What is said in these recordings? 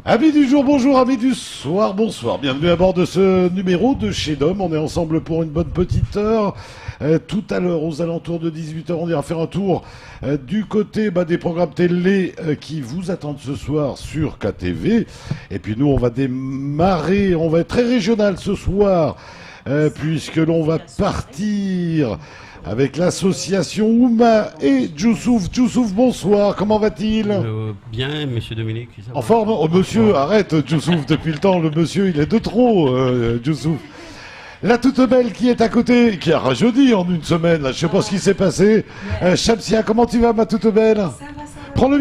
Amis du jour, bonjour, amis du soir, bonsoir. Bienvenue à bord de ce numéro de Chez Dom. On est ensemble pour une bonne petite heure. Tout à l'heure, aux alentours de 18h, on ira faire un tour du côté des programmes télé qui vous attendent ce soir sur KTV. Et puis nous, on va démarrer, on va être très régional ce soir, puisque l'on va partir avec l'association Ouma et Djoussouf. Djoussouf, bonsoir, comment va-t-il? Bien, monsieur Dominique. En forme? Oh, monsieur, arrête, Djoussouf, depuis le temps, le monsieur, il est de trop, Djoussouf. La toute belle qui est à côté, qui a rajeuni en une semaine, là, je sais pas ce qui s'est passé. Shamsia, comment tu vas, ma toute belle? Ça va. Prends le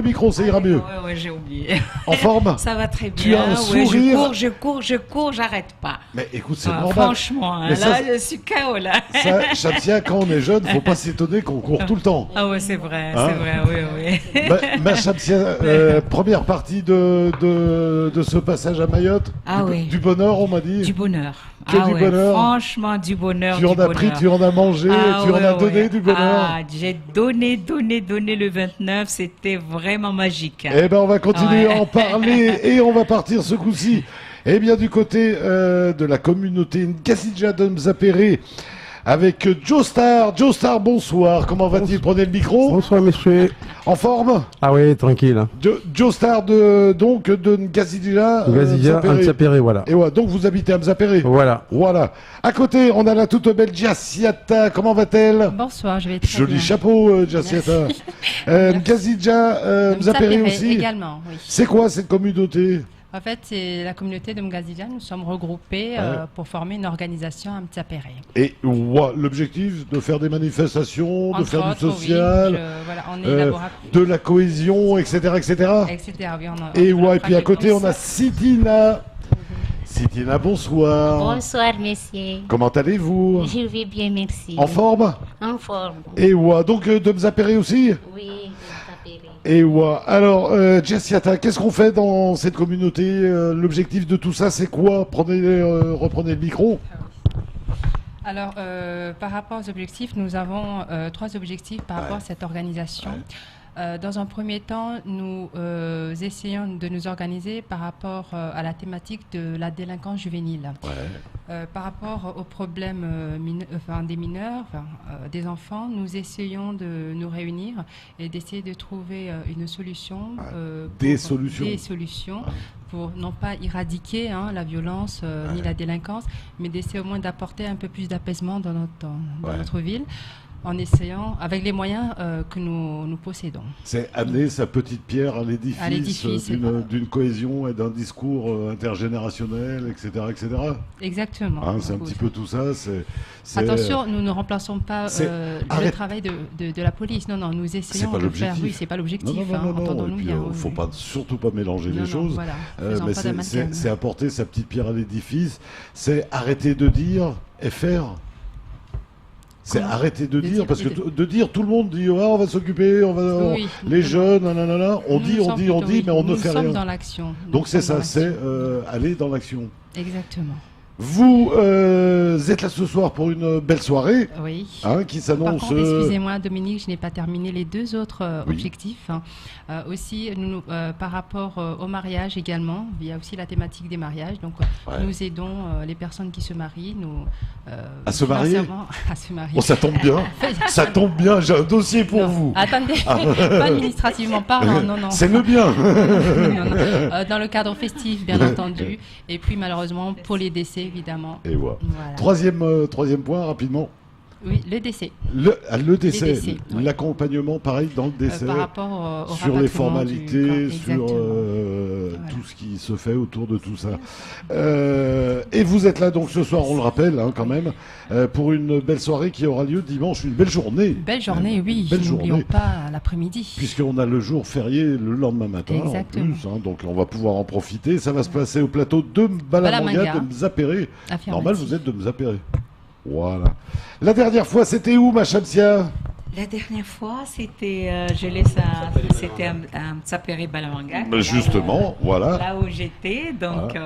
micro, ça ira mieux. Ouais, j'ai oublié. En forme? Ça va très bien. Tu as un sourire. Je cours, j'arrête pas. Mais écoute, c'est normal. Franchement, Mais ça, je suis KO là. Ça, Shamsia, quand on est jeune, faut pas s'étonner qu'on court tout le temps. Ah ouais, c'est vrai, Hein? oui. Ma Shamsia, première partie de ce passage à Mayotte. Ah oui. Du bonheur, on m'a dit. Du bonheur. Que du bonheur. Franchement, du bonheur. Tu en as pris, tu en as mangé, tu en as donné du bonheur. Ah, j'ai donné le 29, c'était vraiment magique. Eh ben, on va continuer à en parler et on va partir ce coup-ci. Eh bien, du côté de la communauté Nkazidja de Mzapéré avec Joestar. Joestar, bonsoir. Comment va-t-il? Prenez le micro. Bonsoir, monsieur. En forme? Ah oui, tranquille. Joestar de Nkazidja. Nkazidja, Mzapéré, voilà. Et ouais, donc vous habitez à Mzapéré. Voilà. Voilà. À côté, on a la toute belle Jassiata. Comment va-t-elle? Bonsoir, je vais très Joli bien. chapeau, Jassiata. Nkazidja, Mzapéré aussi. Également, oui. C'est quoi cette communauté? En fait, c'est la communauté de Mgazidja. Nous sommes regroupés pour former une organisation à Mtsapéré. Et l'objectif de faire des manifestations, de Entre faire autres, du social, oui, voilà, on élabore de la cohésion, etc. etc. etc. Oui, Et puis à côté, on a Sitina. Sitina, bonsoir. Bonsoir, messieurs. Comment allez-vous? Je vais bien, merci. En forme? En forme. Et donc de Mzapéré aussi? Oui, vous appelez. Et alors, Jassiata, qu'est-ce qu'on fait dans cette communauté? L'objectif de tout ça, c'est quoi? Reprenez le micro. Alors, par rapport aux objectifs, nous avons 3 objectifs par rapport à cette organisation. Dans un premier temps, nous essayons de nous organiser par rapport à la thématique de la délinquance juvénile. Par rapport aux problèmes des mineurs, des enfants, nous essayons de nous réunir et d'essayer de trouver une solution. Des solutions pour non pas éradiquer la violence ni la délinquance, mais d'essayer au moins d'apporter un peu plus d'apaisement dans notre ville, en essayant, avec les moyens que nous possédons. C'est amener sa petite pierre à l'édifice d'une cohésion et d'un discours intergénérationnel, etc. etc. Exactement. C'est un petit peu tout ça. Attention, nous ne remplaçons pas le travail de la police. Non, nous essayons de faire. Oui, c'est pas l'objectif. Entendons-nous bien. Il ne faut surtout pas mélanger les choses. Voilà, mais c'est apporter sa petite pierre à l'édifice. C'est arrêter de dire et faire. C'est arrêter de dire, parce que de dire, tout le monde dit, on va s'occuper, les jeunes, on dit, mais on ne fait rien. Nous sommes dans l'action. Donc c'est ça, c'est aller dans l'action. Exactement. Vous êtes là ce soir pour une belle soirée, oui. Qui s'annonce... Par contre, excusez-moi Dominique, je n'ai pas terminé les 2 autres objectifs. Aussi, par rapport au mariage également, il y a aussi la thématique des mariages. Donc, nous aidons les personnes qui se marient. À se marier? À se marier. Oh, ça tombe bien. Ça tombe bien, j'ai un dossier pour vous. Attendez, pas administrativement parlant, non. C'est le bien. Non. Dans le cadre festif, bien entendu. Et puis, malheureusement, pour les décès, évidemment. Et voilà. Troisième point, rapidement. Oui, le décès. Le décès, oui. L'accompagnement, pareil, dans le décès. Par rapport au sur les formalités, sur voilà. tout ce qui se fait autour de tout ça. Et vous êtes là, donc, ce soir, on le rappelle, quand même, pour une belle soirée qui aura lieu dimanche, une belle journée. Belle journée, oui. Belle N'oublions journée. pas l'après-midi. Puisqu'on a le jour férié le lendemain matin, exactement. en plus, donc on va pouvoir en profiter. Ça va se passer au plateau de Balamanga, de Mzapéré. Normal, vous êtes de Mzapéré. Voilà. La dernière fois, c'était où, ma Shamsia? La dernière fois, c'était à Mtsapéré Balamanga. Justement, voilà. Là où j'étais.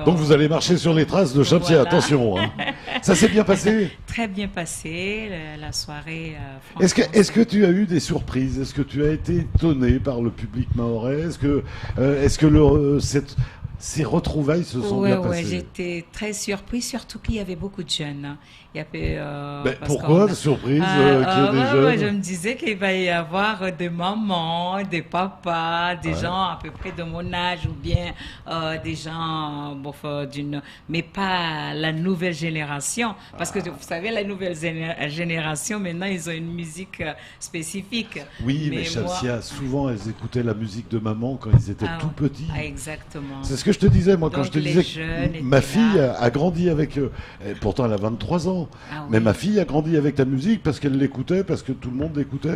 Donc vous allez marcher sur les traces de Shamsia, voilà. Attention. Ça s'est bien passé? Très bien passé, la soirée. Est-ce que tu as eu des surprises? Est-ce que tu as été étonné par le public mahorais? Est-ce que ces retrouvailles se sont Ouais, bien ouais, passées. j'étais très surprise, surtout qu'il y avait beaucoup de jeunes. Il y avait, Ben, parce pourquoi, qu'on a- surprise, qu'il y ait des ouais, jeunes ouais, je me disais qu'il va y avoir des mamans, des papas, des Ouais. gens à peu près de mon âge ou bien des gens, mais pas la nouvelle génération. Parce que vous savez, la nouvelle génération, maintenant, ils ont une musique spécifique. Oui, mais moi- Shamsia, souvent elles écoutaient la musique de maman quand ils étaient Ah tout ouais. petits. Ah, exactement. C'est ce que je te disais, moi, quand Donc, je te les disais jeunes que ma étaient fille là. a grandi avec eux. Et pourtant, elle a 23 ans. Ah Mais oui. ma fille a grandi avec ta musique parce qu'elle l'écoutait, parce que tout le monde l'écoutait.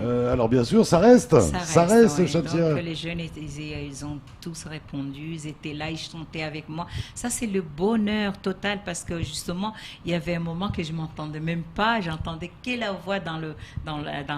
Ouais. Alors bien sûr, ça reste. Ça reste, ouais. Shamsia. Donc les jeunes, ils ont tous répondu, ils étaient là, ils chantaient avec moi. Ça, c'est le bonheur total parce que justement, il y avait un moment que je m'entendais même pas, j'entendais que la voix dans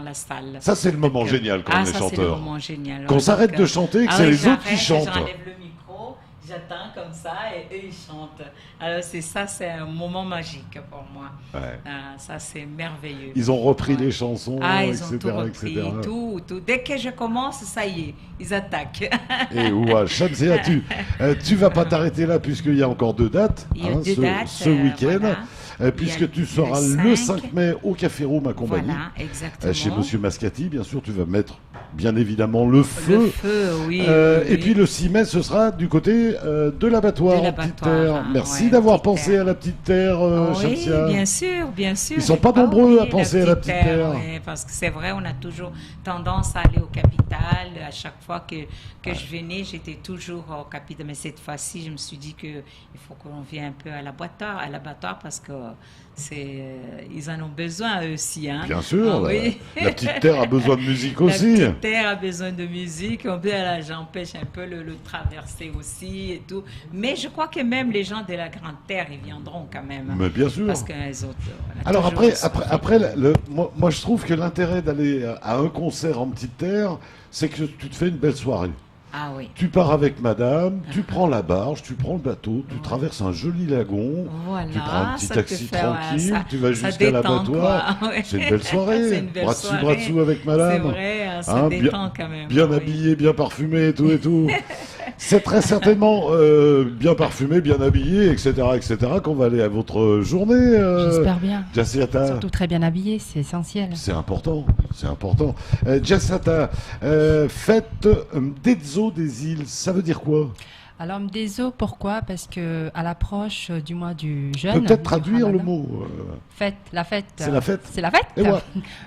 la salle. Ça, c'est le moment génial quand on est ça, c'est le chanteur. moment génial. Qu'on Donc, s'arrête de chanter et que c'est oui, les autres qui j'arrête, chantent. J'enlève le micro, j'attends comme ça et eux, ils chantent. Alors c'est un moment magique pour moi. Ouais. Ça, c'est merveilleux. Ils ont repris Ouais. les chansons, Ah, ils etc., ont tout repris, etc. tout. Dès que je commence, ça y est, ils attaquent. Et ouais, Shamsia, tu vas pas t'arrêter là puisqu'il y a encore 2 dates, Il y a 2 ce, dates, ce week-end, voilà. puisque Il y a tu seras le le 5 5 mai au Café Rome à Combani, Voilà, exactement. chez Monsieur Mascati. Bien sûr, tu vas mettre bien évidemment le feu. Le feu, oui. Et puis le 6 mai, ce sera du côté de l'abattoir De en Petite l'abattoir, Terre. hein, Merci ouais, d'avoir Petite pensé Terre. à la Petite Terre, Oui, Shamsia. bien sûr, bien sûr. Ils sont J'ai pas nombreux à oublié penser à la Petite Terre. oui, parce que c'est vrai, on a toujours tendance à aller au capital. À chaque fois que je venais, j'étais toujours au capital. Mais cette fois-ci, je me suis dit qu'il faut qu'on vienne un peu à l'abattoir parce que ils en ont besoin eux aussi. Hein. Bien sûr, Ah, oui. la Petite Terre a besoin de musique La aussi. Petite Terre a besoin de musique. On peut, là, j'empêche un peu le traverser aussi et tout. Mais je crois que même les gens de la Grande Terre, ils viendront quand même. Mais bien sûr. Parce que les autres. on a Alors toujours après, ce qu'on fait. après moi, je trouve que l'intérêt d'aller à un concert en Petite Terre, c'est que tu te fais une belle soirée. Ah oui. Tu pars avec madame, tu prends la barge, tu prends le bateau, tu traverses un joli lagon, Voilà, tu prends un petit ça te taxi fait, tranquille, ça- tu vas ça jusqu'à détend, l'abattoir. quoi, ouais. C'est une belle soirée. C'est une belle bras dessus, soirée. bras dessous avec madame. C'est vrai, hein, ça Hein, détend quand même. Bien oui. habillé, bien parfumé et tout et tout. C'est très certainement bien parfumé, bien habillé, etc., qu'on va aller à votre journée, J'espère bien. Jassiata. Surtout très bien habillé, c'est essentiel. C'est important, c'est important. Jassiata, fête d'Edzo des îles, ça veut dire quoi? Alors, Mdezo, pourquoi? Parce que à l'approche du mois du jeûne. Peut-être du traduire le Ramadan, mot. Fête, la fête. C'est la fête. C'est la fête. Et ouais.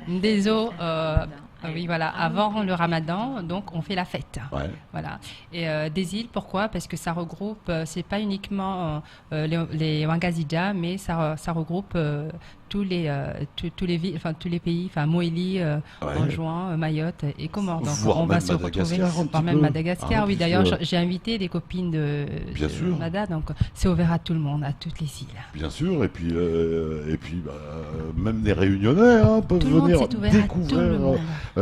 Mdezo, oui, voilà, avant le Ramadan, donc on fait la fête. Ouais. Voilà. Et des îles, pourquoi? Parce que ça regroupe, c'est pas uniquement les Wangazija, mais ça regroupe tous les pays, enfin Moélie, Anjouan, Mayotte et Comores. Donc Voire on va même se retrouver, Madagascar, un voire petit même peu. Madagascar. Ah, Oui, puisque- d'ailleurs, j'ai invité des copines de Bien sûr. Mada, donc c'est ouvert à tout le monde, à toutes les îles. Bien sûr, et puis même les Réunionnais peuvent Tout le monde venir s'est ouvert à tout le découvrir monde.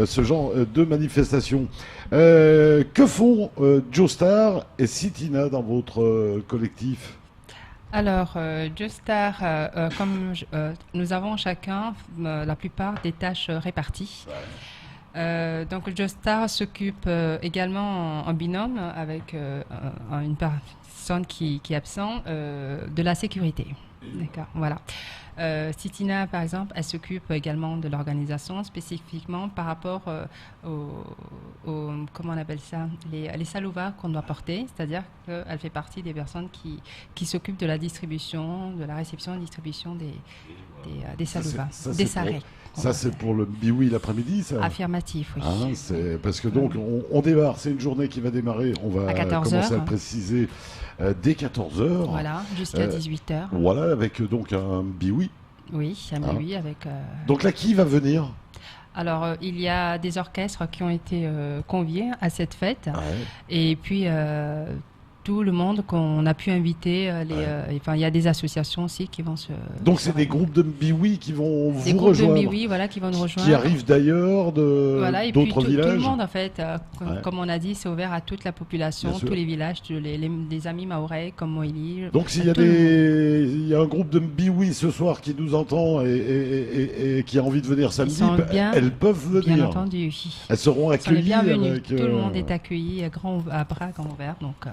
ce genre de manifestation. Que font Joestar et Sitina dans votre collectif? Alors, Joestar, nous avons chacun, la plupart, des tâches réparties. Donc, Joestar s'occupe également en binôme avec une personne qui est absente de la sécurité. D'accord, voilà. Sitina, par exemple, elle s'occupe également de l'organisation, spécifiquement par rapport comment on appelle ça, les salovas qu'on doit porter, c'est-à-dire qu'elle fait partie des personnes qui s'occupent de la distribution, de la réception et distribution des salovas, des sarrés. Ça, c'est pour le biwi l'après-midi, ça? Affirmatif, oui. Hein, c'est parce que donc on démarre, c'est une journée qui va démarrer, on va À 14 commencer à heures. le préciser dès 14h. Voilà, jusqu'à 18h. Voilà, avec donc un biwi. Oui, à minuit avec... Donc là, qui va venir? Alors, il y a des orchestres qui ont été conviés à cette fête. Ouais. Et puis, tout le monde qu'on a pu inviter. Il y a des associations aussi qui vont se... Donc c'est des groupes de biwi qui vont Des vous groupes rejoindre, de Biwi, voilà, qui vont nous rejoindre. qui arrivent d'ailleurs Voilà, et puis d'autres tout villages. le monde, en fait, Ouais. comme on a dit, c'est ouvert à toute la population, Bien sûr. tous les villages, tous les amis maorais comme Moïli. Donc s'il y a tout le monde. il y a un groupe de biwi ce soir qui nous entend et qui a envie de venir samedi, sont bien- elles peuvent venir. Bien entendu. Elles seront Ils sont les accueillies bienvenus. avec, Tout le monde est accueilli à bras grands ouverts. Donc,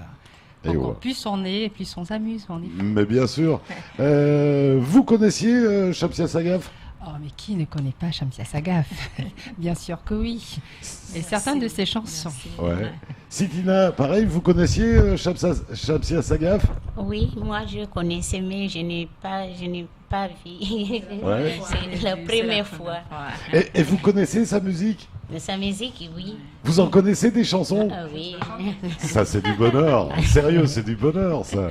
Et Donc, ouais. plus on est, plus on s'amuse. On est... Mais bien sûr. Vous connaissiez Shamsia Sagaf? Oh, mais qui ne connaît pas Shamsia Sagaf? Bien sûr que oui. Et certaines de ses chansons. Ouais. Sitina, pareil, vous connaissiez Shamsia Sagaf? Oui, moi je connaissais, mais je n'ai pas vu. Ouais. C'est la première fois. Et vous connaissez sa musique? De sa musique, oui. Vous en connaissez des chansons? Ah oui. Ça, c'est du bonheur. Sérieux, c'est du bonheur, ça.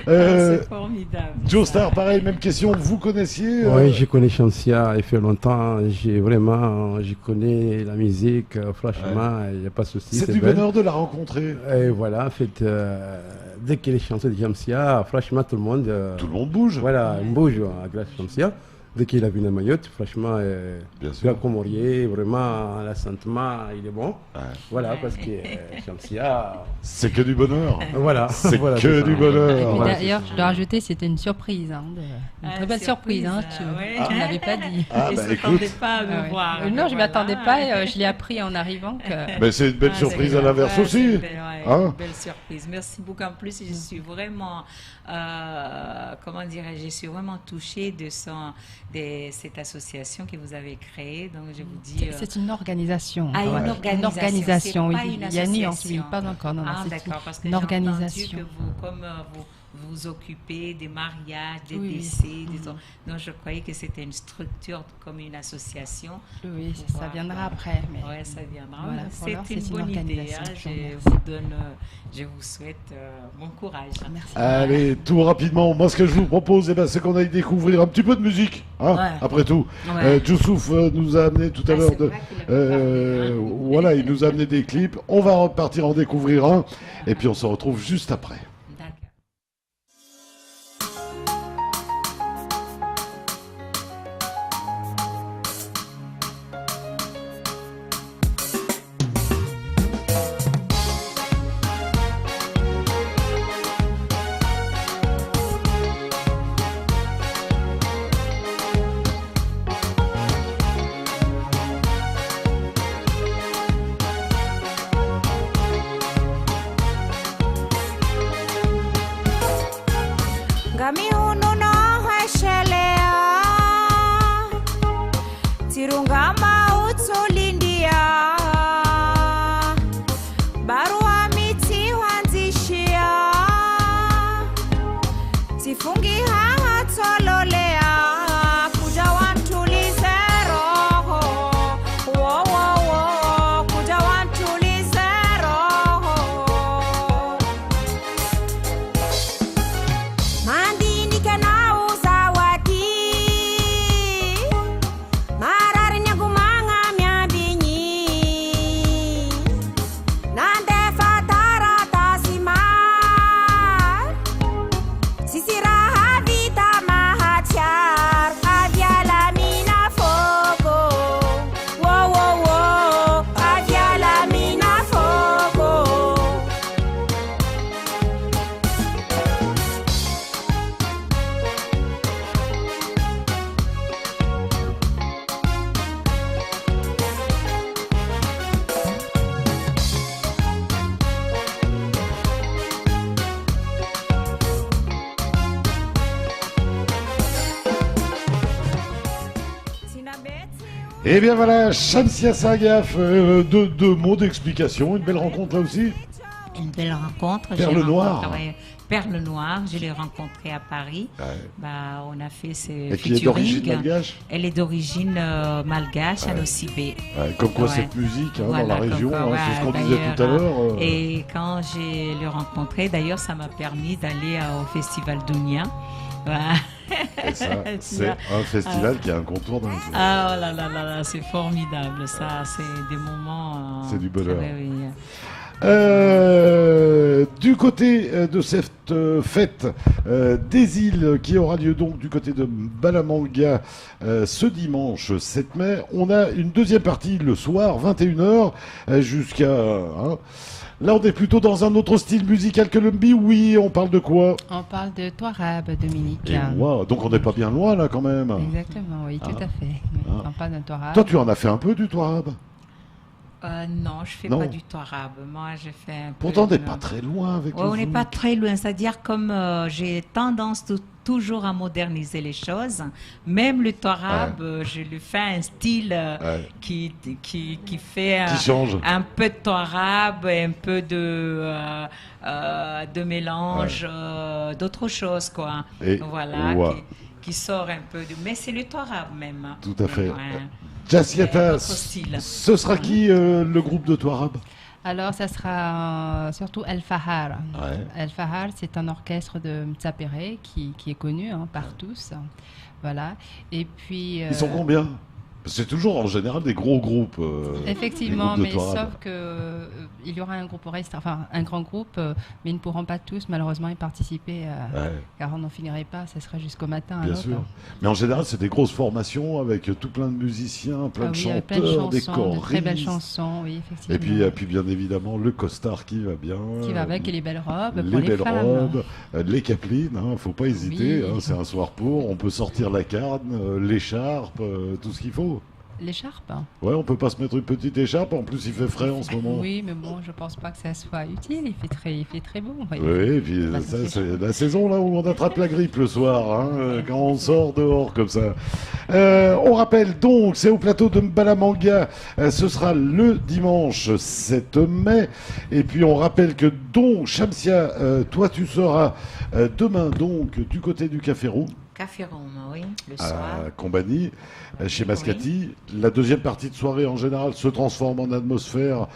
C'est formidable. Joe Star, pareil, même question. Vous connaissiez Oui, je connais Shamsia, il fait longtemps. Je connais la musique, franchement, il n'y a pas de souci. C'est du belle. bonheur de la rencontrer. Et voilà, en fait, dès qu'il est chanté de Shamsia, franchement, tout le monde. Tout le monde bouge. Voilà, il bouge grâce à Shamsia. Dès qu'il a vu la Mayotte, franchement, Bien sûr. Black Comorier, vraiment, l'assentement, il est bon. Ouais. Voilà, parce que Shamsia. C'est que du bonheur. Voilà. C'est voilà, que c'est du ça. bonheur. Et Ouais. d'ailleurs, je dois rajouter, c'était une surprise. Une très belle surprise. Tu ne l'avais pas dit. Ah, Je bah ne écoute, s'attendais pas à me Ah ouais. voir. Non, je ne m'attendais pas. Et, je l'ai appris en arrivant. Que... mais c'est une belle surprise à l'inverse aussi. Une Hein? belle surprise. Merci beaucoup. En plus, je suis vraiment, comment dirais-je, je suis vraiment touchée de cette association que vous avez créée. Donc, je vous dis. C'est une organisation. Ah, une Une organisation, c'est oui. pas une Il y a une nuance, oui, association. pas encore. Non, Ah, c'est d'accord, parce que une j'ai entendu organisation. que vous, comme vous vous occupez des mariages, des Oui. décès, donc je croyais que c'était une structure comme une association. Oui, ça Pouvoir, viendra après. Mais... Oui, ça viendra. Voilà, pour l'heure, c'est une c'est une bonne idée. organisation. Je Merci. vous donne, je vous souhaite bon courage. Merci. Allez, tout rapidement. Moi, ce que je vous propose, c'est qu'on aille découvrir un petit peu de musique. Hein, Ouais. après tout. Ouais. Youssouf nous a amené tout à Ah, l'heure c'est de. vrai qu'il a pas parlé, Voilà, il nous a amené des clips. On va repartir en découvrir un. Et puis, on se retrouve juste après. D'accord. Ngami hunu no hweshelea Tirungama utulindia Barua miti wanzishia Tifungi haha tololea Kuja wantulize roho Wo wo wo Kuja wantulize roho Mandini kana uzawadi Marari nyagumanga myabinyi Nande fatara tasima Sisira havita mahatiar Avyala mina fogo Wo wo wo Avyala mina fogo Et bien voilà, Shamsia Sagaf, deux mots d'explication. Une belle rencontre là aussi. Une belle rencontre. Perle J'ai Noire. rencontré- Perle Noire, je l'ai rencontrée à Paris. Ouais. Bah, on a fait ce Et qui est d'origine malgache. Elle est d'origine malgache à Nocibé. Ouais, comme quoi Ouais. cette musique hein, Voilà, dans la comme région, quoi, hein, ouais, c'est ce qu'on disait d'ailleurs, tout à l'heure. Et quand j'ai le rencontré, d'ailleurs, ça m'a permis d'aller au festival d'Ounia. Et ça, c'est un festival qui a un contour dans les yeux. Ah oh là là là là, c'est formidable, ça, c'est des moments. C'est du bonheur. ouais, oui. Du côté de cette fête des îles qui aura lieu donc du côté de Balamanga ce dimanche 7 mai, on a une deuxième partie le soir, 21h jusqu'à... hein. Là, on est plutôt dans un autre style musical que le mbi. Oui, on parle de quoi? On parle de Touarab, Dominique. Et wow, donc on n'est pas bien loin là quand même. Exactement, oui, tout à fait. Oui, Ah. on parle d'un Touarab. Toi, tu en as fait un peu du Touarab? Non, je fais Non. pas du tout arabe. Moi, je fais un peu... Pourtant, on n'est pas très loin avec Ouais, le on n'est zouk. pas très loin. C'est-à-dire comme j'ai tendance toujours à moderniser les choses, même le arabe, je lui fais un style qui fait Qui change. un peu de arabe, un peu de mélange d'autres choses, quoi. Et Voilà, ouais. qui sort un peu de... Mais c'est le arabe même. Tout à fait. Ouais. Jassiata, Notre style. ce sera qui le groupe de Touarab? Alors, ça sera surtout El Fahar. Ouais. El Fahar, c'est un orchestre de Mtsapere qui est connu par tous. Voilà. Et puis. Ils sont combien? C'est toujours en général des gros groupes. Effectivement, les groupes de mais Touarab. sauf que il y aura un groupe restreint, enfin un grand groupe, mais ils ne pourront pas tous malheureusement y participer, car on n'en finirait pas, ça sera jusqu'au matin. Bien alors, sûr. Mais en général, c'est des grosses formations avec tout plein de musiciens, plein de oui, chanteurs, plein de chansons, des de très belles choristes. chansons, oui, effectivement. Et puis, bien évidemment, le costard qui va bien. Qui va avec et les belles robes les pour les belles femmes. robes, les capelines, faut pas hésiter, Oui. c'est un soir pour, on peut sortir la carne, l'écharpe, tout ce qu'il faut. L'écharpe. Ouais, on peut pas se mettre une petite écharpe, en plus il fait frais en ce moment. Oui, mais bon, je pense pas que ça soit utile. Il fait très beau. Oui, et puis Bah, ça, ça, c'est la saison là où on attrape la grippe le soir, quand on sort dehors comme ça. On rappelle donc, c'est au plateau de Mbalamanga, ce sera le dimanche 7 mai. Et puis on rappelle que donc, Shamsia, toi tu seras demain donc du côté du Café Roux. Café Rome, oui, le soir. À Combani, chez Mascati. La deuxième partie de soirée, en général, se transforme en atmosphère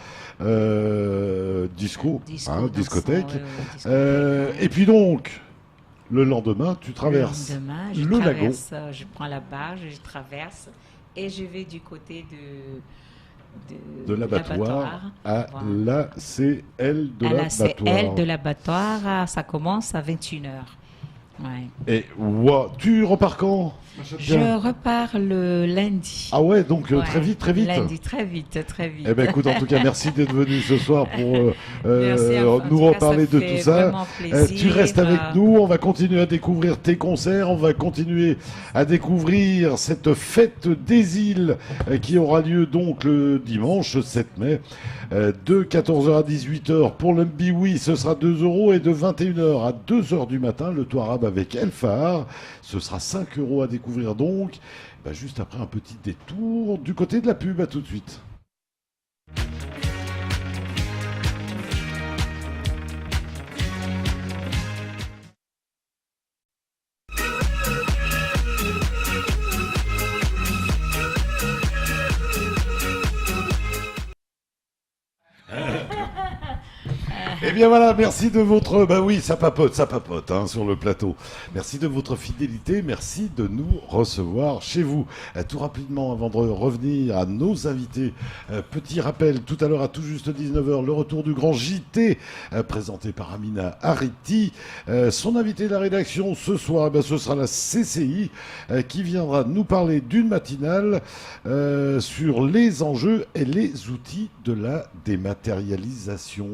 discothèque. Et puis donc, le lendemain, tu traverses Le lendemain, le lagon. je prends la barge, je traverse et je vais du côté De l'abattoir à Voilà. l'ACL de à la l'abattoir. CL de l'abattoir, ça commence à 21h. Ouais. Et tu repars quand? Je repars le lundi. Ah ouais, donc Ouais, très vite. Lundi, très vite. Eh ben écoute, en tout cas, merci d'être venu ce soir pour Merci à vous. En nous tout cas, reparler ça de fait tout ça. vraiment plaisir. Tu restes avec nous, on va continuer à découvrir tes concerts, on va continuer à découvrir cette fête des îles qui aura lieu donc le dimanche 7 mai de 14h à 18h. Pour le Mbiwi, ce sera 2 € et de 21h à 2h du matin, le Touarab avec El Fahar. Ce sera 5 € à découvrir donc. Juste après un petit détour du côté de la pub, à tout de suite. Eh bien voilà, merci de votre... oui, ça papote sur le plateau. Merci de votre fidélité, merci de nous recevoir chez vous. Tout rapidement, avant de revenir à nos invités, petit rappel, tout à l'heure à tout juste 19h, le retour du grand JT, présenté par Amina Ariti. Son invité de la rédaction ce soir, ce sera la CCI, qui viendra nous parler d'une matinale sur les enjeux et les outils de la dématérialisation.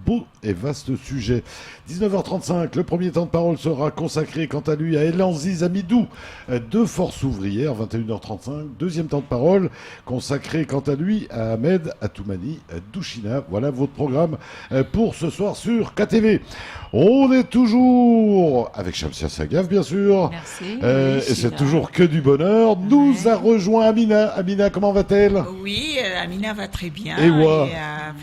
Beau et vaste sujet. 19h35, le premier temps de parole sera consacré quant à lui à Elanziz Amidou de Force Ouvrière. 21h35, deuxième temps de parole consacré quant à lui à Ahmed Atoumani Douchina. Voilà votre programme pour ce soir sur KTV. On est toujours avec Shamsia Sagaf, bien sûr. Merci. Et c'est toujours que du bonheur. Nous a rejoint Amina. Amina, comment va-t-elle? Oui, Amina va très bien. Et ouais.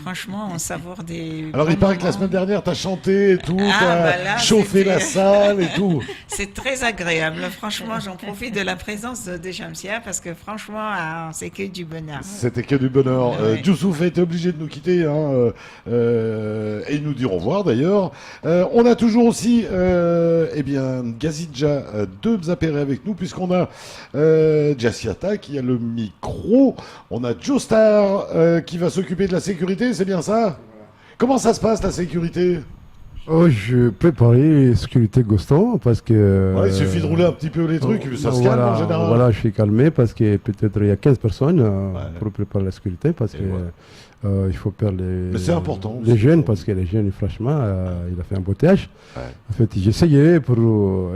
Franchement, on savoure des. Alors, il paraît que la semaine dernière, tu as chanté et tout, là, chauffé la salle et tout. C'est très agréable. Franchement, j'en profite de la présence de Shamsia parce que franchement, c'est que du bonheur. C'était que du bonheur. Ouais. Youssouf a été obligé de nous quitter et nous dire au revoir d'ailleurs. On a toujours aussi Gazidja de Mzapere avec nous puisqu'on a Jassiata qui a le micro. On a Joestar qui va s'occuper de la sécurité, c'est bien ça? Comment ça se passe la sécurité? Je préparais sécurité Gostan parce que... il suffit de rouler un petit peu les trucs, ça se calme en général. Voilà, je suis calmé parce que peut-être il y a 15 personnes pour préparer la sécurité parce que il faut perdre Mais c'est important. Les jeunes parce que les jeunes, franchement, il a fait un embouteillage. En fait, j'essayais pour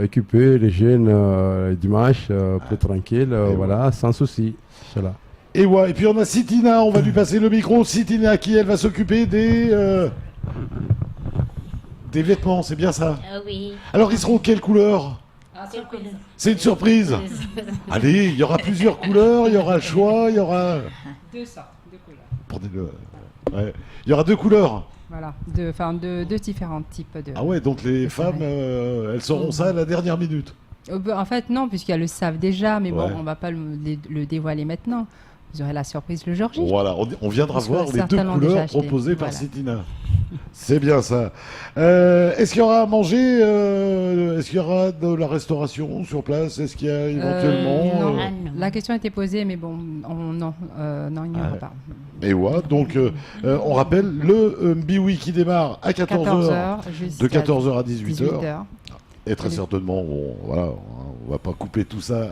occuper les jeunes dimanche, plus tranquille, sans souci. Voilà. Et ouais, et puis on a Sitina, on va lui passer le micro. Sitina, qui elle va s'occuper des vêtements, c'est bien ça? Oui. Alors ils seront quelle couleur? C'est une surprise. Allez, il y aura plusieurs couleurs, il y aura le choix, il y aura... 2 sortes de couleurs. Prenez-le. Ouais. Il y aura 2 couleurs. Voilà, deux différents types de... Ah ouais, donc les femmes, elles sauront ça à la dernière minute. En fait, non, puisqu'elles le savent déjà, mais bon, Ouais. on ne va pas le dévoiler maintenant. Vous aurez la surprise le jour J. Voilà, on viendra Parce que voir les 2 certainement couleurs déjà acheté. proposées par Voilà. Sitina. C'est bien ça. Est-ce qu'il y aura à manger Est-ce qu'il y aura de la restauration sur place? Est-ce qu'il y a éventuellement... non. Ah, non. La question a été posée, mais bon, non, il n'y aura Ouais. pas. Et ouais, donc on rappelle, le Biwi qui démarre à 14h, 14h de 14h à 18h. 18h. Et très certainement, on va pas couper tout ça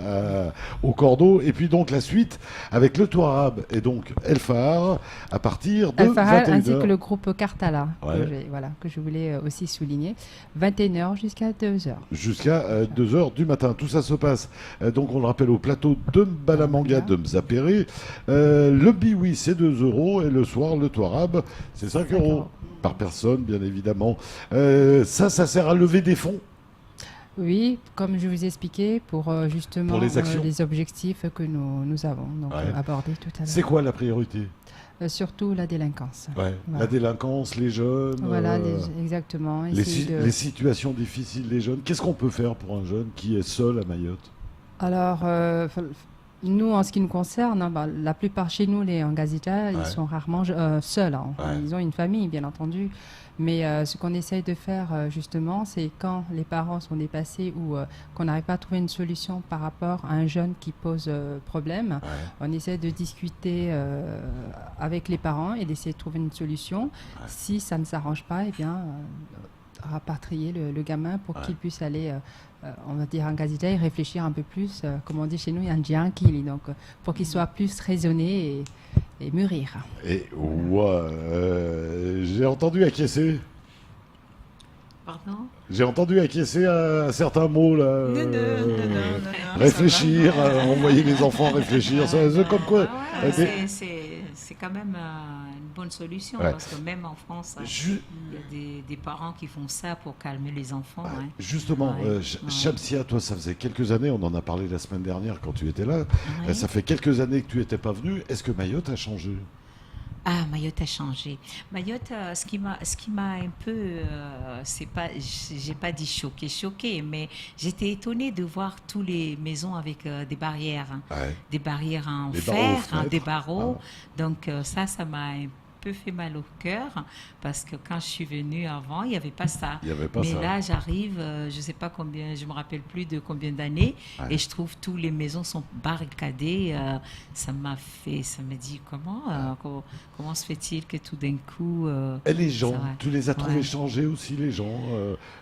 au cordeau. Et puis donc la suite avec le tour arabe et donc El Fahar à partir de El Fahar 21h. ainsi que le groupe Kartala, Ouais. que je voulais aussi souligner. 21h jusqu'à 2h. Jusqu'à 2h du matin. Tout ça se passe, donc on le rappelle, au plateau de Mbalamanga de Mzapéré. Le biwi, c'est 2 € et le soir, le tour arabe, c'est 5 € par personne, bien évidemment. Ça sert à lever des fonds. Oui, comme je vous ai expliqué, pour justement Pour les actions. les objectifs que nous avons donc, Ouais. abordés tout à l'heure. C'est quoi la priorité? Surtout la délinquance. Ouais. Voilà. La délinquance, les jeunes, Voilà, exactement. les situations difficiles des jeunes. Qu'est-ce qu'on peut faire pour un jeune qui est seul à Mayotte? Alors, nous, en ce qui nous concerne, hein, la plupart chez nous, les Ngazija, Ouais. ils sont rarement seuls. Hein. Ouais. Ils ont une famille, bien entendu. Mais ce qu'on essaye de faire, justement, c'est quand les parents sont dépassés ou qu'on n'arrive pas à trouver une solution par rapport à un jeune qui pose problème, Ouais. on essaie de discuter avec les parents et d'essayer de trouver une solution. Ouais. Si ça ne s'arrange pas, eh bien, rapatrier le gamin pour Ouais. qu'il puisse aller, on va dire, en Ngazija et réfléchir un peu plus. Comme on dit chez nous, il y a un djiankili, donc pour qu'il soit plus raisonné et mûrir. Et ouais, j'ai entendu acquiescer. Pardon? J'ai entendu acquiescer à certains mots là. Non, Réfléchir, ça va. envoyer les enfants réfléchir. C'est comme quoi. Ah ouais, des- c'est quand même une bonne solution Ouais. parce que même en France, Ju- il y a des parents qui font ça pour calmer les enfants. hein. Justement, Ouais. Ouais. Shamsia, toi, ça faisait quelques années, on en a parlé la semaine dernière quand tu étais là. Ouais. Ça fait quelques années que tu n'étais pas venu. Est-ce que Mayotte a changé? Ah, Mayotte a changé. Mayotte, ce qui m'a un peu, c'est pas, j'ai pas dit choqué, mais j'étais étonnée de voir toutes les maisons avec des barrières, hein. Ouais. Des barrières en Des barreaux fer, aux fenêtres. des barreaux. Ah. Donc ça m'a un peu fait mal au cœur parce que quand je suis venue avant, il n'y avait pas ça. Il n'y avait pas Mais ça. là, j'arrive, je ne sais pas combien, je me rappelle plus de combien d'années, Ouais. et je trouve toutes les maisons sont barricadées. Ça m'a dit comment se fait-il que tout d'un coup. Et les gens, ça va. tu les as trouvés Ouais. changés aussi, les gens,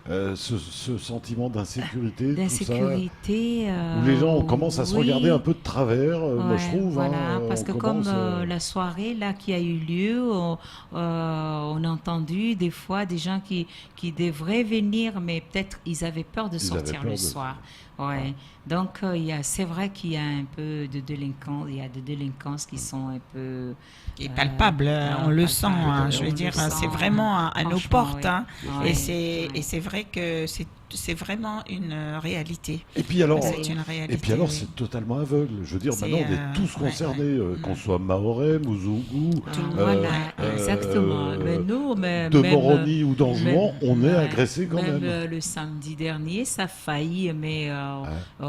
ce sentiment d'insécurité, tout ça, D'insécurité. où les gens commencent à se oui. regarder un peu de travers, moi je Ouais, trouve. Voilà, hein, parce on que comme commence, la soirée là qui a eu lieu, on a entendu des fois des gens qui devraient venir, mais peut-être ils avaient peur de Ils sortir avaient peur le de- soir. Ouais. Donc c'est vrai qu'il y a un peu de délinquance, il y a des délinquances qui sont un peu Et palpable, on le sent. Hein, je veux on dire, le c'est sent, vraiment à nos franchement, portes. oui. Hein, Ouais, et ouais. c'est vrai que c'est vraiment une réalité. Et puis alors, C'est une réalité. et puis alors oui. c'est totalement aveugle. Je veux dire, C'est, maintenant on est tous ouais, concernés, ouais. qu'on soit Mahorais, Mouzungu, Voilà, exactement. Mais nous, de même, Moroni ou d'Anjouan, on est ouais, agressé quand même. Le samedi dernier, ça a failli, mais il y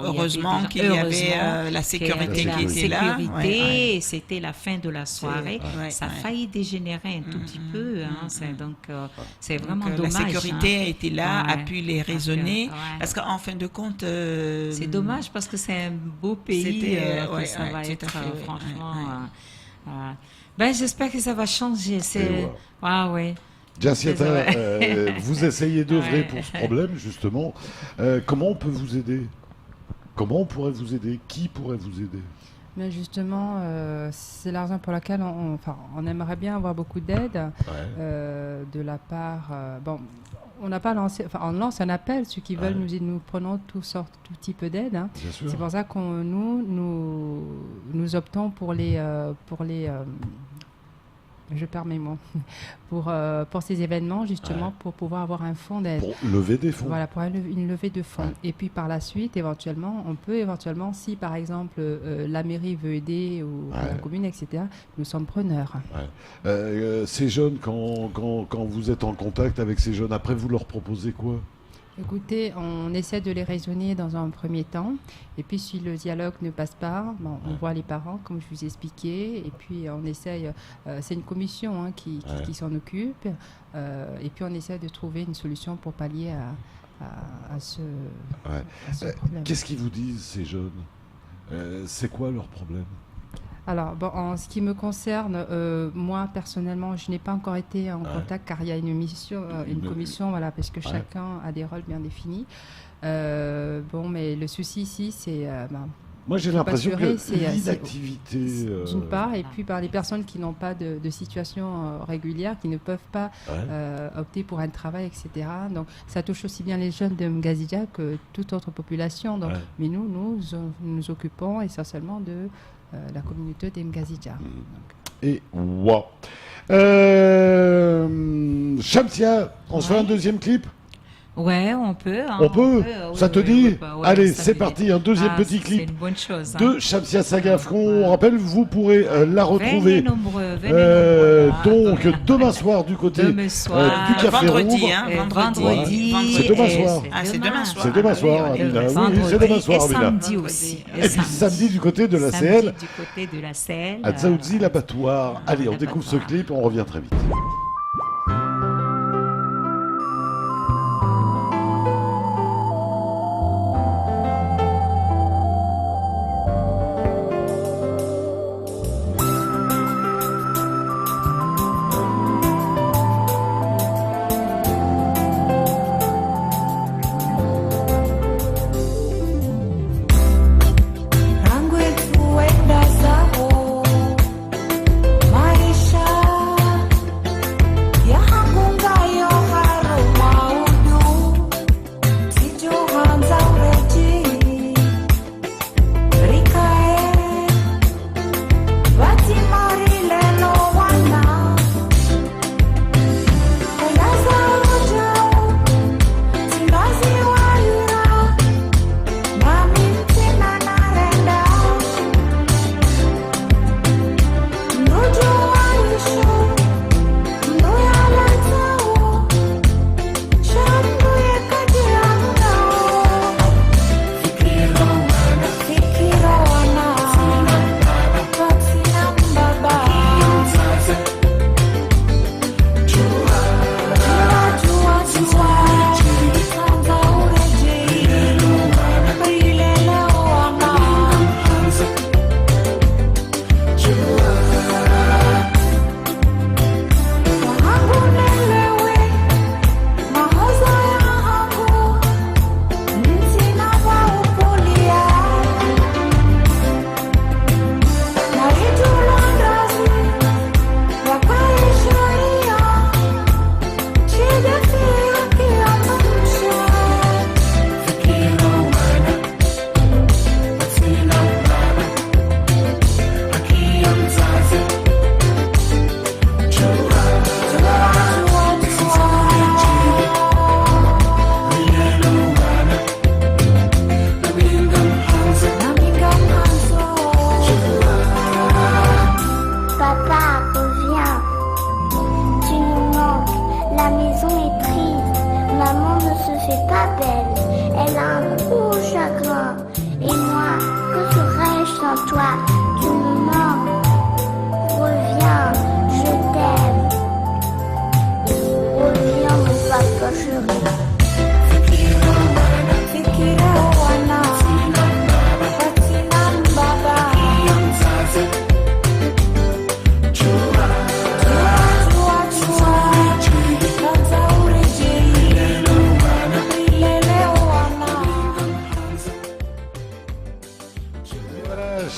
Heureusement avait qu'il y avait la sécurité La qui était là. sécurité, Ouais, ouais. et c'était la fin de la soirée. ouais, Ça a ouais. failli dégénérer un tout petit peu. Hein, donc, c'est vraiment Donc, dommage. la sécurité hein. a été là, a Ouais. pu les raisonner. Ouais. Parce qu'en fin de compte. C'est dommage parce que c'est un beau pays. C'était, Que ouais, ça ouais, va tout à être, fait, ouais, franchement. ouais. Ben, j'espère que ça va changer. voilà. Ah ouais. Jaciata, Désolé. vous essayez d'œuvrer Ouais. pour ce problème, justement. Comment on peut vous aider? Comment on pourrait vous aider? Qui pourrait vous aider? Mais justement, c'est la raison pour laquelle on aimerait bien avoir beaucoup d'aide de la part. On n'a pas lancé, on lance un appel, ceux qui veulent nous aider, nous prenons tout type d'aide. Hein. C'est pour ça que nous optons pour les je perds mes mots, pour ces événements, justement, pour pouvoir avoir un fonds d'aide. Pour lever des fonds. Voilà, pour une levée de fonds. Et puis par la suite, on peut éventuellement, si par exemple la mairie veut aider ou la commune, etc., nous sommes preneurs. Ces jeunes, quand vous êtes en contact avec ces jeunes, après vous leur proposez quoi ? Écoutez, on essaie de les raisonner dans un premier temps, et puis si le dialogue ne passe pas, on voit les parents, comme je vous ai expliqué, et puis on essaye, c'est une commission qui s'en occupe, et puis on essaie de trouver une solution pour pallier à ce problème. Qu'est-ce qu'ils vous disent, ces jeunes ? C'est quoi leur problème ? Alors, en ce qui me concerne, moi, personnellement, je n'ai pas encore été en contact car il y a une commission, voilà, parce que chacun a des rôles bien définis. Mais le souci ici, c'est... moi, j'ai l'impression que l'inactivité... D'une part, et puis par les personnes qui n'ont pas de situation régulière, qui ne peuvent pas opter pour un travail, etc. Donc, ça touche aussi bien les jeunes de Mgazidja que toute autre population. Donc, mais nous occupons essentiellement de... la communauté des Mgazidja. Et Shamsia, on se fait un deuxième clip ? Ouais, on peut. On peut. Ça te dit ? Allez, c'est parti, un deuxième petit clip. C'est une bonne chose. De Shamsia Sagaf, qu'on rappelle, vous pourrez la retrouver. Venez nombreux, donc demain soir du côté du Café vendredi, Rouge. Vendredi. C'est demain soir. C'est demain soir. C'est demain soir, Amina. Oui, c'est demain soir, Amina. Samedi aussi. Et puis samedi du côté de la CL. Du côté de la CL. À Dzaoudzi, l'abattoir. Allez, on découvre ce clip, on revient très vite.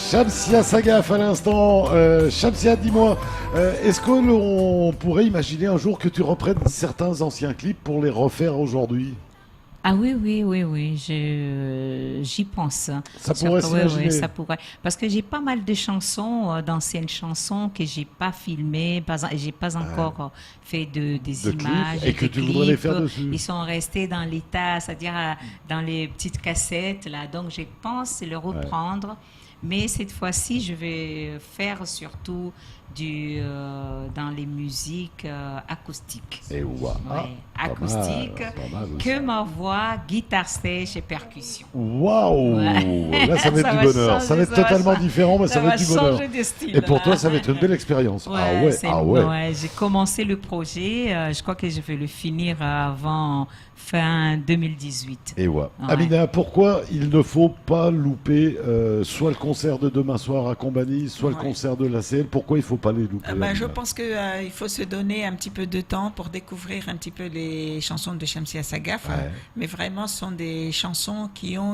Shamsia Sagaf à l'instant. Shamsia, dis-moi, est-ce qu'on pourrait imaginer un jour que tu reprennes certains anciens clips pour les refaire aujourd'hui? Ah oui, j'y pense. Ça pourrait s'imaginer. Oui, ça pourrait. Parce que j'ai pas mal de chansons, d'anciennes chansons que j'ai pas filmées, j'ai pas encore fait des images. Et que tu voudrais les faire dessus. Ils sont restés dans l'état, c'est-à-dire dans les petites cassettes, là. Donc, je pense le reprendre. Mais cette fois-ci, je vais faire surtout dans les musiques acoustiques. Et Acoustique, que ma voix, guitare stage et percussion. Waouh! Là, ça va être du bonheur. Ça va être totalement différent, mais ça va être du bonheur. De style, et pour toi, ça va être une belle expérience. Ouais, j'ai commencé le projet. Je crois que je vais le finir avant fin 2018. Et ouais. Amina, pourquoi il ne faut pas louper soit le concert de demain soir à Combani, soit le concert de l'ACL? Pourquoi il ne faut pas les louper? Je pense qu'il faut se donner un petit peu de temps pour découvrir un petit peu les chansons de Shamsia Sagaf. Mais vraiment, ce sont des chansons qui ont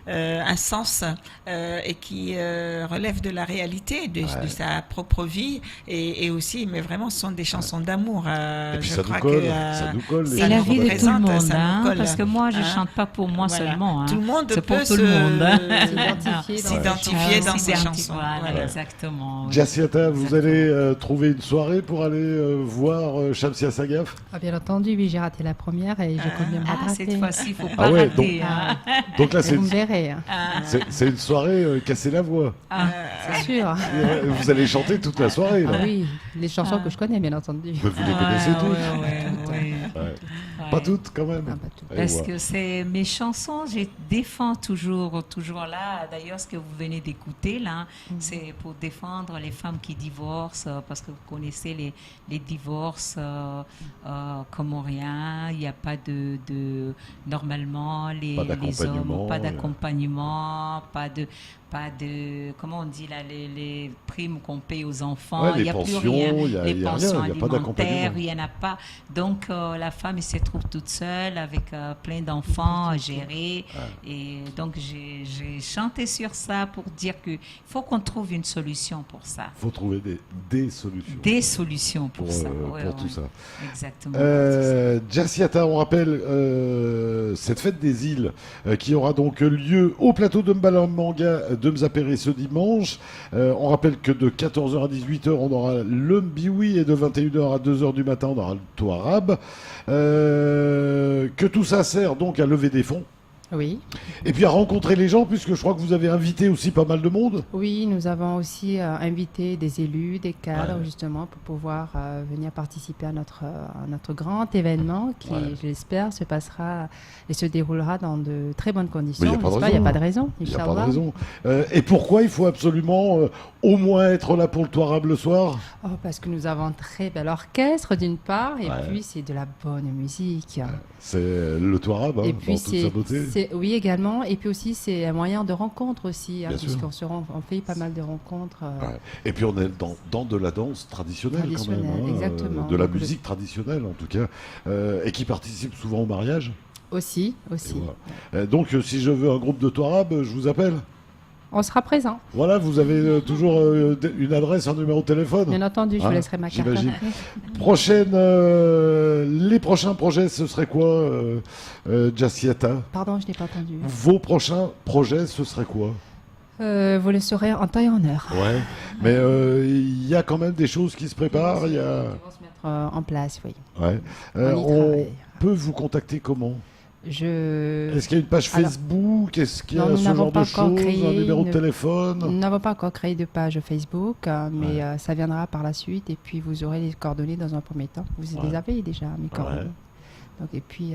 un sens et qui relèvent de la réalité, de sa propre vie. Et aussi, mais vraiment, ce sont des chansons d'amour. Et puis je ça crois nous colle. Que, ça nous colle. C'est la vie de tout le monde, colle. parce que moi, je ne chante pas pour moi seulement. Tout le monde c'est peut pour tout le monde. s'identifier dans ses chansons. Voilà, exactement. Oui. Jassiata, vous allez trouver une soirée pour aller voir Shamsia Sagaf? Bien entendu, oui, j'ai raté la première et je compte bien me rattraper. Cette fois-ci, il ne faut pas rater. Donc là, vous me verrez. C'est une soirée casser la voix. C'est sûr. Vous allez chanter toute la soirée. Là. Oui, les chansons que je connais, bien entendu. Mais vous les connaissez toutes? Pas toutes quand même. Pas toutes. Parce que c'est mes chansons, je défends toujours là. D'ailleurs, ce que vous venez d'écouter là, c'est pour défendre les femmes qui divorcent, parce que vous connaissez les divorces comoriens. Il n'y a pas de normalement les hommes, pas d'accompagnement, pas de comment on dit là, les primes qu'on paye aux enfants, il n'y a plus rien, les pensions alimentaires, il n'y en a pas. Donc la femme elle se trouve toute seule avec plein d'enfants à gérer. Et donc j'ai chanté sur ça pour dire qu'il faut qu'on trouve une solution pour ça. Il faut trouver des solutions. Des solutions pour ça. Pour tout ça. Exactement. Jassiata, on rappelle cette fête des îles qui aura donc lieu au plateau de Mbalamanga de Mzapéré ce dimanche. On rappelle que de 14h à 18h, on aura le Mbiwi et de 21h à 2h du matin, on aura le Touarab. Que tout ça sert donc à lever des fonds. Oui. Et puis à rencontrer les gens, puisque je crois que vous avez invité aussi pas mal de monde. Oui, nous avons aussi invité des élus, des cadres, justement, pour pouvoir venir participer à notre grand événement qui, je l'espère, se passera et se déroulera dans de très bonnes conditions. Il n'y a pas de raison. Il n'y a pas de raison. Et pourquoi il faut absolument au moins être là pour le Touarab le soir? Parce que nous avons un très bel orchestre, d'une part, et puis c'est de la bonne musique. C'est le Touarab, dans toute sa beauté. Oui, également. Et puis aussi, c'est un moyen de rencontre aussi, puisqu'on fait pas mal de rencontres. Et puis on est dans de la danse traditionnelle quand même. Exactement. De la musique traditionnelle en tout cas. Et qui participe souvent au mariage. Aussi. Donc si je veux un groupe de Touarab, je vous appelle? On sera présent. Voilà, vous avez toujours une adresse, un numéro de téléphone? Bien entendu, je vous laisserai ma carte. Les prochains projets, ce serait quoi, Jassiata? Pardon, je n'ai pas entendu. Vos prochains projets, ce serait quoi? Vous le saurez en temps et en heure. Ouais, mais il y a quand même des choses qui se préparent. Qui vont se mettre en place, oui. Ouais. On peut vous contacter comment? Est-ce qu'il y a une page Facebook? Est-ce qu'il y a ce genre de choses? Un numéro de téléphone? Nous n'avons pas encore créé de page Facebook, mais ça viendra par la suite. Et puis vous aurez les coordonnées dans un premier temps. Vous les avez déjà, mes coordonnées. Donc, et puis,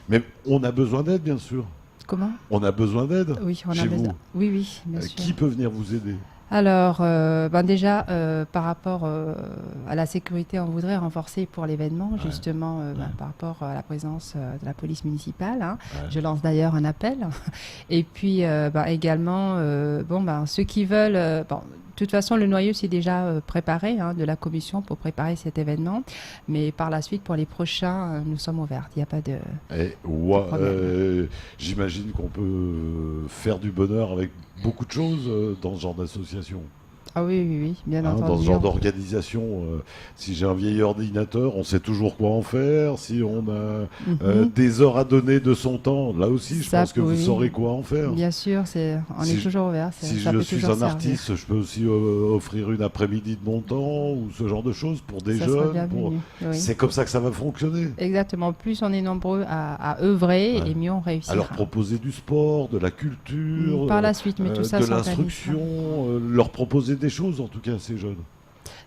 mais on a besoin d'aide, bien sûr. Comment? On a besoin d'aide? Oui, on a besoin. Oui, bien sûr. Qui peut venir vous aider? Alors, déjà, par rapport à la sécurité, on voudrait renforcer pour l'événement, justement, par rapport à la présence de la police municipale. Je lance d'ailleurs un appel. Et puis, également, ceux qui veulent... toute façon, le noyau c'est déjà préparé de la commission pour préparer cet événement. Mais par la suite, pour les prochains, nous sommes ouverts. Il n'y a pas de... J'imagine qu'on peut faire du bonheur avec beaucoup de choses dans ce genre d'association. Ah oui, bien entendu. Dans ce genre d'organisation, si j'ai un vieil ordinateur, on sait toujours quoi en faire. Si on a des heures à donner de son temps, là aussi, je pense que vous saurez quoi en faire. Bien sûr, on est toujours ouvert. Si je suis un artiste, je peux aussi offrir une après-midi de mon temps ou ce genre de choses pour des jeunes. C'est comme ça que ça va fonctionner. Exactement. Plus on est nombreux à œuvrer, et mieux on réussira. Alors proposer du sport, de la culture, par la suite, mais tout ça de l'instruction, leur proposer des choses, en tout cas, ces jeunes.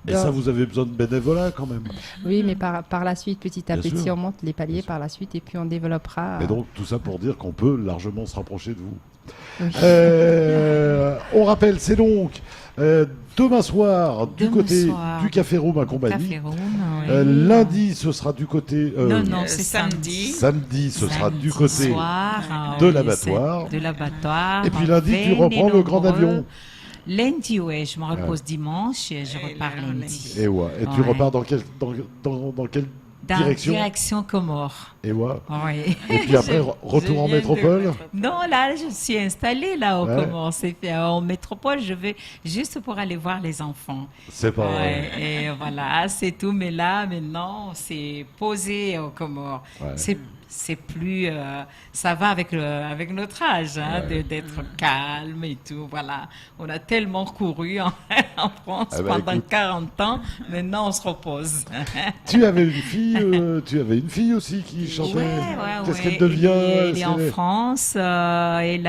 Et ça, vous avez besoin de bénévolat quand même. Oui, mais par la suite, petit à petit, on monte les paliers par la suite et puis on développera. Et donc, tout ça pour dire qu'on peut largement se rapprocher de vous. Oui. On rappelle, c'est donc demain soir du côté du Café Room à Combani. Lundi, ce sera du côté... non, c'est samedi. Samedi, ce sera du côté de l'abattoir. Et puis lundi, tu reprends le grand avion. Lundi, oui, je me repose dimanche et je repars lundi. Et tu repars dans quelle direction? Direction Comores. Et puis après, retour en métropole? Non, là, je suis installée là au Comores. En métropole, je vais juste pour aller voir les enfants. C'est pas vrai. Et voilà, c'est tout. Mais là, maintenant, c'est posé au Comores. C'est plus, ça va avec notre âge, d'être calme et tout. Voilà, on a tellement couru en France pendant 40 ans. Maintenant, on se repose. Tu avais une fille aussi qui chantait. Qu'est-ce qu'elle devient? Elle est en France. Elle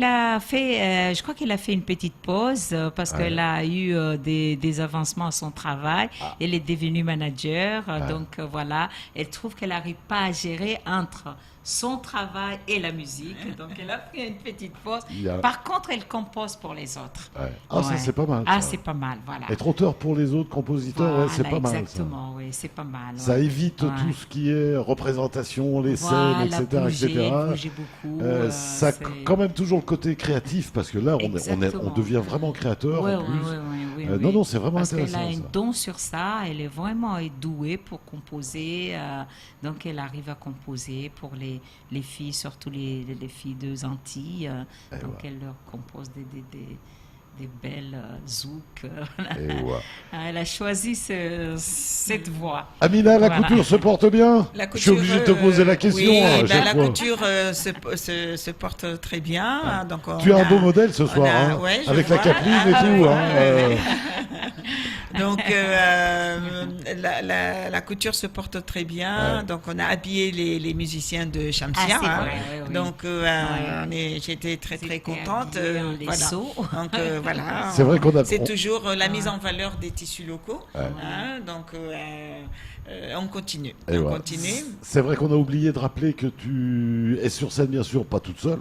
a fait, je crois qu'elle a fait une petite pause parce qu'elle a eu des avancements à son travail. Elle est devenue manager, donc voilà. Elle trouve qu'elle n'arrive pas à gérer entre son travail et la musique. Donc, elle a pris une petite pause. Par contre, elle compose pour les autres. Ça, c'est pas mal. C'est pas mal, voilà. Être auteur pour les autres compositeurs, c'est pas mal. Exactement, oui, c'est pas mal. Ça évite tout ce qui est représentation, les scènes, etc. Bouger beaucoup. Ça a quand même toujours le côté créatif, parce que là, on devient vraiment créateur en plus. Non, c'est vraiment intéressant. Parce qu'elle a un don sur ça. Elle est vraiment douée pour composer. Donc, elle arrive à composer pour les filles, surtout les filles de Antilles. Donc, elle leur compose des belles zouk. Elle a choisi cette voie. Amina, la couture se porte bien? Je suis obligé de te poser la question. Oui, la couture se porte très bien. Donc tu as un beau modèle ce soir, avec la capeline et tout. Donc la couture se porte très bien. Donc on a habillé les musiciens de Shamsia. Donc j'étais très contente. Donc voilà. C'est vrai c'est toujours la mise en valeur des tissus locaux. Donc on continue. C'est vrai qu'on a oublié de rappeler que tu es sur scène, bien sûr, pas toute seule,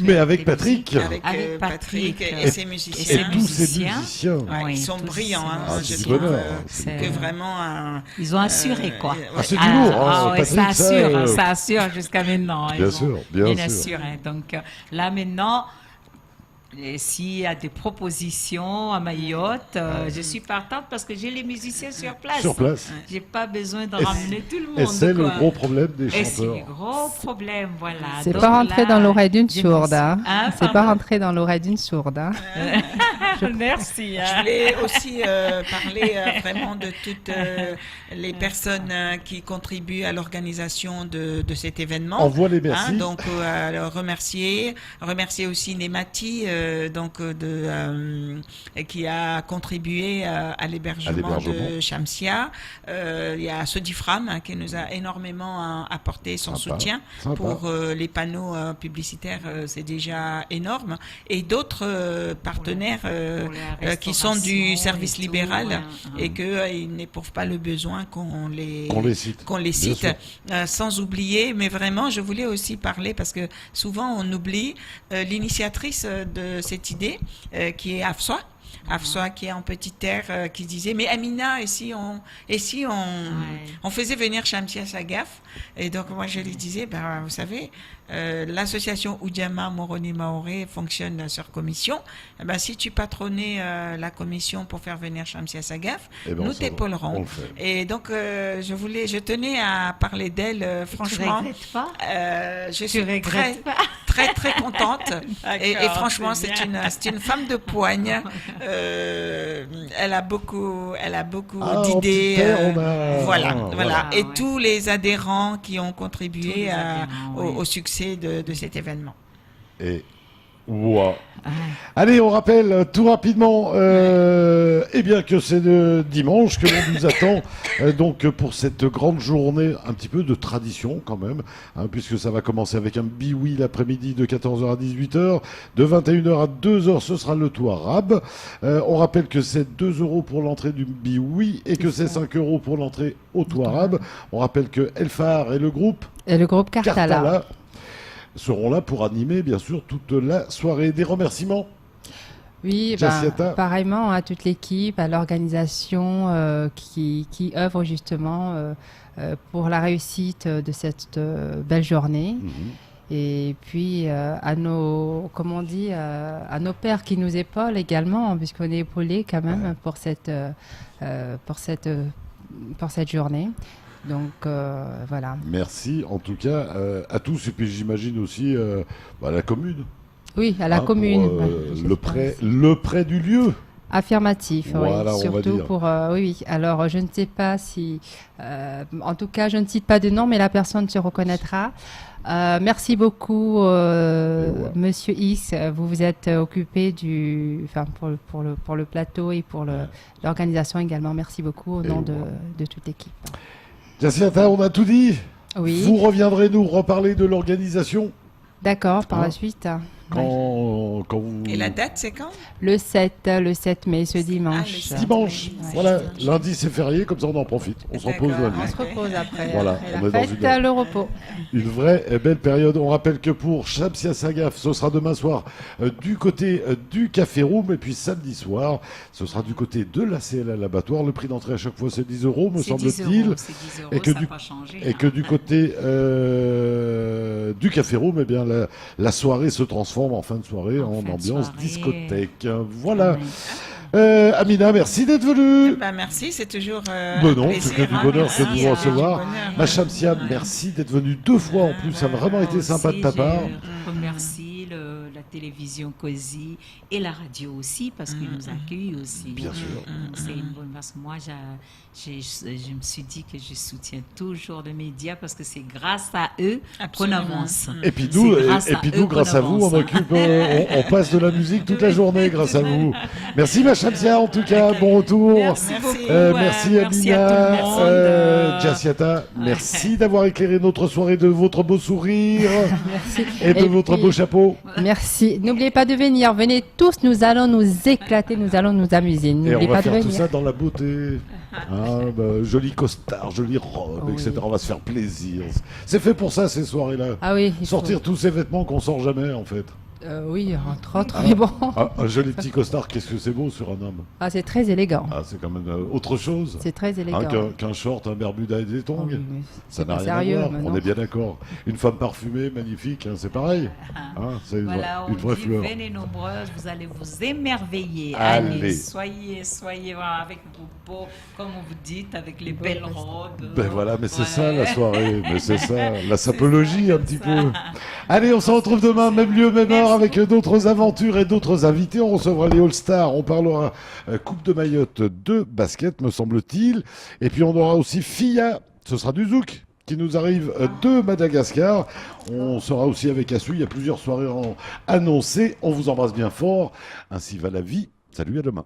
mais avec Patrick. Avec Patrick et ses musiciens. Et tous ces musiciens. Ils sont brillants. Je trouve que vraiment... Ils ont assuré, quoi. C'est du lourd, Patrick. Ça assure jusqu'à maintenant. Bien sûr. Assuré. Donc là, maintenant... S'il y a des propositions à Mayotte, je suis partante parce que j'ai les musiciens sur place. Je n'ai pas besoin de ramener tout le monde. Et c'est le gros problème des chanteurs. C'est le gros problème, voilà. C'est pas rentré dans l'oreille d'une sourde. C'est pas rentré dans l'oreille d'une sourde. Merci. Je voulais aussi parler vraiment de toutes les personnes qui contribuent à l'organisation de cet événement. Envoie les merci. Donc, remercier aussi Nemati. Qui a contribué à l'hébergement de Shamsia. Il y a Sodifram qui nous a énormément apporté son soutien pour les panneaux publicitaires, c'est déjà énorme. Et d'autres partenaires qui sont du service libéral et qu'ils n'éprouvent pas le besoin qu'on les cite. Sans oublier, mais vraiment, je voulais aussi parler parce que souvent on oublie l'initiatrice de cette idée qui est Afswa. Afsoa qui est en petite terre, qui disait, mais Amina, et si on faisait venir Shamsia Sagaf? Et donc moi je lui disais, ben, vous savez, l'association Oudiama Moroni Maoré fonctionne sur commission. Eh ben, si tu patronnais la commission pour faire venir Shamsia Sagaf, nous t'épaulerons. Et donc je tenais à parler d'elle, franchement. Tu regrettes pas? Je suis très très contente. Et franchement, c'est une femme de poigne. Elle a beaucoup d'idées. Voilà. Et tous les adhérents qui ont contribué au succès de cet événement. Et wow. Allez, on rappelle tout rapidement bien que c'est le dimanche que l'on nous attend donc pour cette grande journée, un petit peu de tradition quand même, hein, puisque ça va commencer avec un biwi l'après-midi de 14h à 18h, de 21h à 2h ce sera le tout arabe. On rappelle que c'est 2 € pour l'entrée du biwi et que c'est 5 € pour l'entrée au tout arabe. On rappelle que Elfar et le groupe Kartala seront là pour animer, bien sûr, toute la soirée. Des remerciements? Oui, pareillement à toute l'équipe, à l'organisation qui œuvre justement pour la réussite de cette belle journée. Et puis à nos pères qui nous épaulent également, puisqu'on est épaulés quand même pour cette journée. Donc voilà. Merci en tout cas à tous, et puis j'imagine aussi à la commune. Oui, à la commune. Le prêt du lieu. Affirmatif, voilà, oui. Surtout pour... oui. Alors, je ne sais pas si... en tout cas, je ne cite pas de nom, mais la personne se reconnaîtra. Merci beaucoup, Monsieur X. Vous vous êtes occupé pour le plateau et pour l'organisation également. Merci beaucoup au nom de toute l'équipe. Jaciata, on a tout dit. Oui. Vous reviendrez nous reparler de l'organisation. D'accord, par la suite. Quand vous... Et la date, c'est quand? Le 7 mai, ce dimanche. Dimanche, voilà. Lundi, c'est férié, comme ça on en profite. On se repose lundi. On se repose après. Voilà, on est dans le repos. Une vraie et belle période. On rappelle que pour Shamsia Sagaf, ce sera demain soir du côté du Café Room. Et puis samedi soir, ce sera du côté de la CLL Abattoir. Le prix d'entrée à chaque fois, c'est 10 €, me semble-t-il. Et que du côté du Café Room, eh bien, la soirée se transforme en fin de soirée en ambiance discothèque. Voilà. Amina, merci d'être venue. Merci, c'est toujours non, c'est que du bonheur que de vous recevoir. Ma Shamsia, merci d'être venue 2 fois en plus. Ça a vraiment été sympa de ta part. Merci la télévision Cozy et la radio aussi, parce qu'ils nous accueillent aussi. Bien sûr. C'est une bonne, parce que moi, je me suis dit que je soutiens toujours les médias, parce que c'est grâce à eux qu'on avance. Et puis nous, grâce à vous, on passe de la musique toute la journée grâce à vous. Merci ma Shamsia, en tout cas, bon retour. Merci beaucoup. Merci Amina, Jaciata, merci d'avoir éclairé notre soirée de votre beau sourire et de votre beau chapeau. Merci. N'oubliez pas de venir. Venez tous, nous allons nous éclater, nous allons nous amuser. N'oubliez pas de venir. Et on va faire tout ça dans la beauté. Joli costard, jolie robe, etc. On va se faire plaisir. C'est fait pour ça, ces soirées-là. Ah oui. Sortir tous ces vêtements qu'on sort jamais, en fait. Oui, entre autres, mais bon. Un joli petit costard, qu'est-ce que c'est beau sur un homme. Ah, c'est très élégant. Ah, c'est quand même autre chose. C'est très élégant. Qu'un short, un bermuda et des tongs. Oui, ça n'a rien à voir. On est bien d'accord. Une femme parfumée, magnifique, c'est pareil. C'est voilà, une vraie fleur. Venez nombreuses, vous allez vous émerveiller. Allez, soyez avec vos beaux, comme vous dites, avec les belles robes. Ben voilà, mais c'est ça la soirée. Mais c'est ça, la sapologie un petit peu. Allez, on se retrouve demain, même lieu, même heure, avec d'autres aventures et d'autres invités. On recevra les All-Stars, on parlera Coupe de Mayotte de basket, me semble-t-il. Et puis on aura aussi Fia, ce sera du zouk, qui nous arrive de Madagascar. On sera aussi avec Assou, il y a plusieurs soirées annoncées. On vous embrasse bien fort. Ainsi va la vie. Salut, à demain.